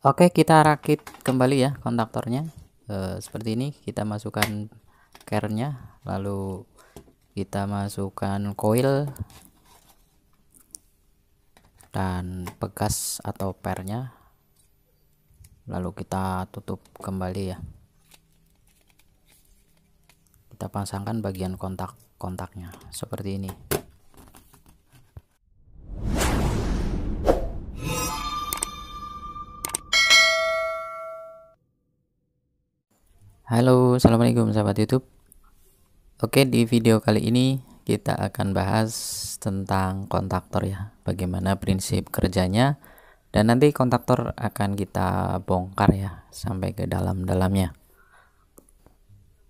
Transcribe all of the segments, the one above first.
Oke, kita rakit kembali ya kontaktornya. Seperti ini, kita masukkan care-nya, lalu kita masukkan coil dan pegas atau pair-nya, lalu kita tutup kembali ya. Kita pasangkan bagian kontaknya seperti ini. Halo, assalamualaikum sahabat YouTube. Oke, di video kali ini kita akan bahas tentang kontaktor ya, bagaimana prinsip kerjanya, dan nanti kontaktor akan kita bongkar ya sampai ke dalam-dalamnya.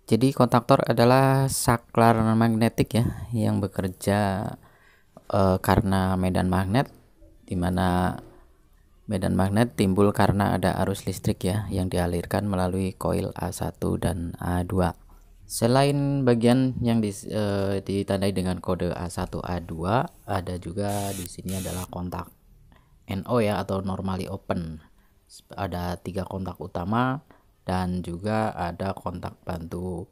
Jadi kontaktor adalah saklar magnetik ya yang bekerja karena medan magnet, dimana medan magnet timbul karena ada arus listrik ya yang dialirkan melalui koil A1 dan A2. Selain bagian yang ditandai dengan kode A1 A2, ada juga di sini adalah kontak NO ya atau normally open. Ada 3 kontak utama dan juga ada kontak bantu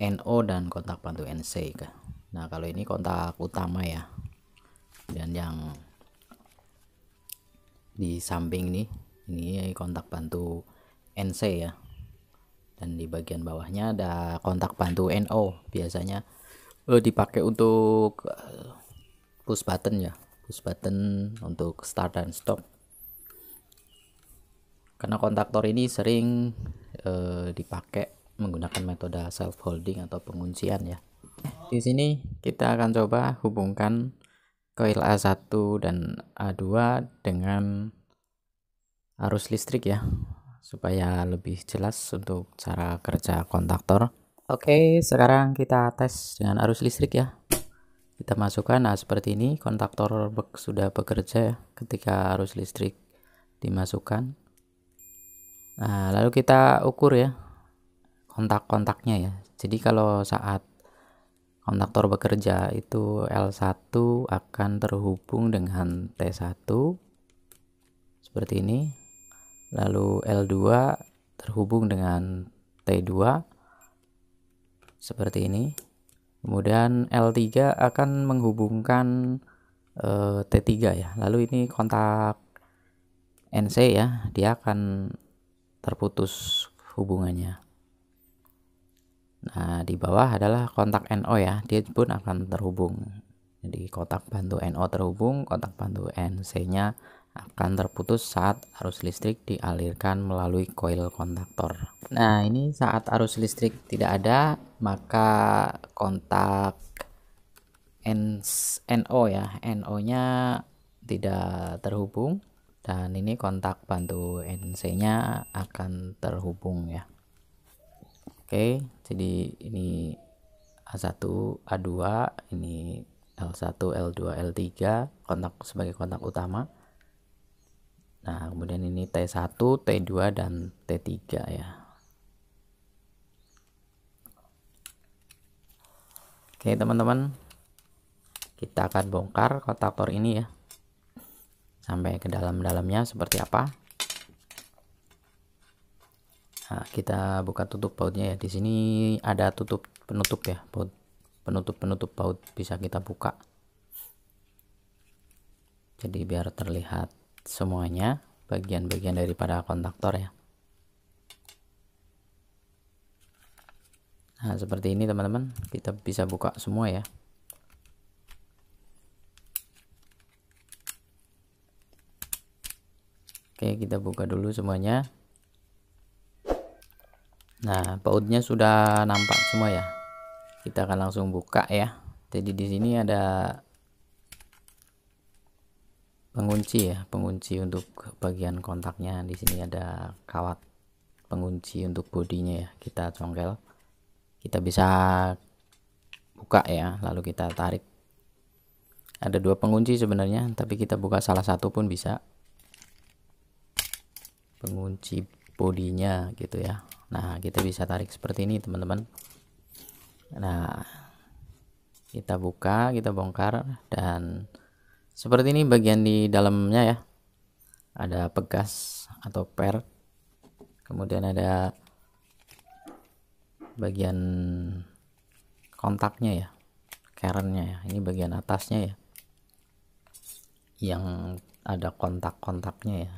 NO dan kontak bantu NC. Nah, kalau ini kontak utama ya. Dan yang di samping nih, ini kontak bantu NC ya. Dan di bagian bawahnya ada kontak bantu NO, biasanya dipakai untuk push button ya, push button untuk start dan stop, karena kontaktor ini sering dipakai menggunakan metode self holding atau penguncian ya. Di sini kita akan coba hubungkan coil A1 dan A2 dengan arus listrik ya, supaya lebih jelas untuk cara kerja kontaktor. Oke, sekarang kita tes dengan arus listrik ya. Kita masukkan, nah seperti ini kontaktor sudah bekerja ya ketika arus listrik dimasukkan. Nah, lalu kita ukur ya kontak-kontaknya ya. Jadi kalau saat kontaktor bekerja itu L1 akan terhubung dengan T1 seperti ini. Lalu L2 terhubung dengan T2 seperti ini. Kemudian L3 akan menghubungkan T3 ya. Lalu ini kontak NC ya, dia akan terputus hubungannya. Nah, di bawah adalah kontak NO ya, dia pun akan terhubung. Jadi kontak bantu NO terhubung, kontak bantu NC-nya akan terputus saat arus listrik dialirkan melalui koil kontaktor. Nah, ini saat arus listrik tidak ada, maka kontak NO ya, NO-nya tidak terhubung, dan ini kontak bantu NC-nya akan terhubung ya. Oke, jadi ini A1, A2, ini L1, L2, L3, kontak sebagai kontak utama. Nah, kemudian ini T1, T2, dan T3 ya. Oke, teman-teman, kita akan bongkar kontaktor ini ya sampai ke dalam-dalamnya seperti apa. Nah, kita buka tutup bautnya ya. Di sini ada tutup penutup ya, baut penutup baut bisa kita buka. Jadi biar terlihat semuanya bagian-bagian daripada kontaktor ya. Nah, seperti ini teman-teman, kita bisa buka semua ya. Oke, kita buka dulu semuanya. Nah, bautnya sudah nampak semua ya. Kita akan langsung buka ya. Jadi di sini ada pengunci ya, pengunci untuk bagian kontaknya. Di sini ada kawat pengunci untuk bodinya ya. Kita congkel. Kita bisa buka ya, lalu kita tarik. Ada 2 pengunci sebenarnya, tapi kita buka salah satu pun bisa. Pengunci bodinya gitu ya. Nah, kita bisa tarik seperti ini teman-teman. Nah, kita buka, kita bongkar, dan seperti ini bagian di dalamnya ya. ada pegas atau per, kemudian ada bagian kontaknya ya, kerennya ya, ini bagian atasnya ya, yang ada kontak-kontaknya ya.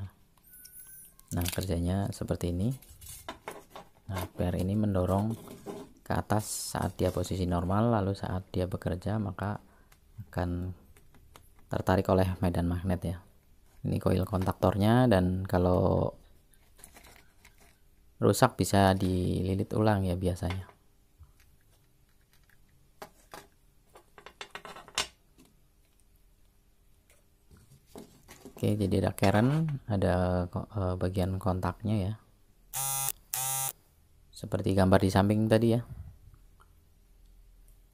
Nah, kerjanya seperti ini. Nah, per ini mendorong ke atas saat dia posisi normal, lalu saat dia bekerja maka akan tertarik oleh medan magnet ya. Ini koil kontaktornya, dan kalau rusak bisa dililit ulang ya biasanya. Oke, jadi ada keren, ada bagian kontaknya ya, seperti gambar di samping tadi ya.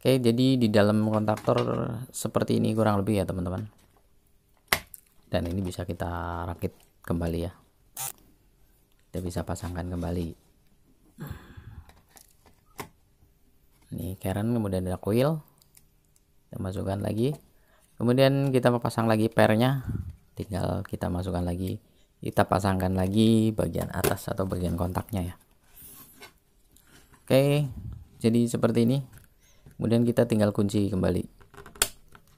Oke, jadi di dalam kontaktor seperti ini kurang lebih ya teman-teman. Dan ini bisa kita rakit kembali ya. Kita bisa pasangkan kembali. Ini keren, kemudian ada coil. Kita masukkan lagi. Kemudian kita pasang lagi pernya. Tinggal kita masukkan lagi. Kita pasangkan lagi bagian atas atau bagian kontaknya ya. Oke, jadi seperti ini. Kemudian kita tinggal kunci kembali.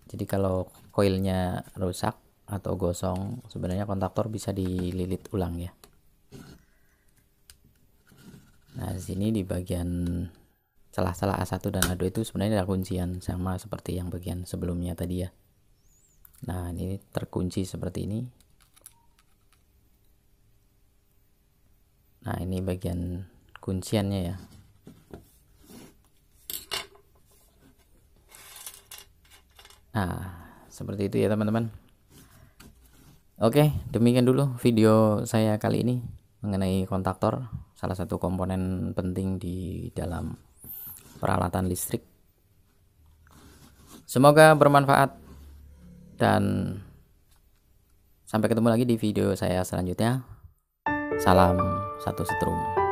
Jadi kalau koilnya rusak atau gosong, sebenarnya kontaktor bisa dililit ulang ya. Nah, di sini di bagian celah-celah A1 dan A2 itu sebenarnya ada kuncian, sama seperti yang bagian sebelumnya tadi ya. Nah, ini terkunci seperti ini. Nah, ini bagian kunciannya ya. Nah, seperti itu ya teman-teman. Oke, demikian dulu video saya kali ini mengenai kontaktor, salah satu komponen penting di dalam peralatan listrik. Semoga bermanfaat dan sampai ketemu lagi di video saya selanjutnya. Salam satu setrum.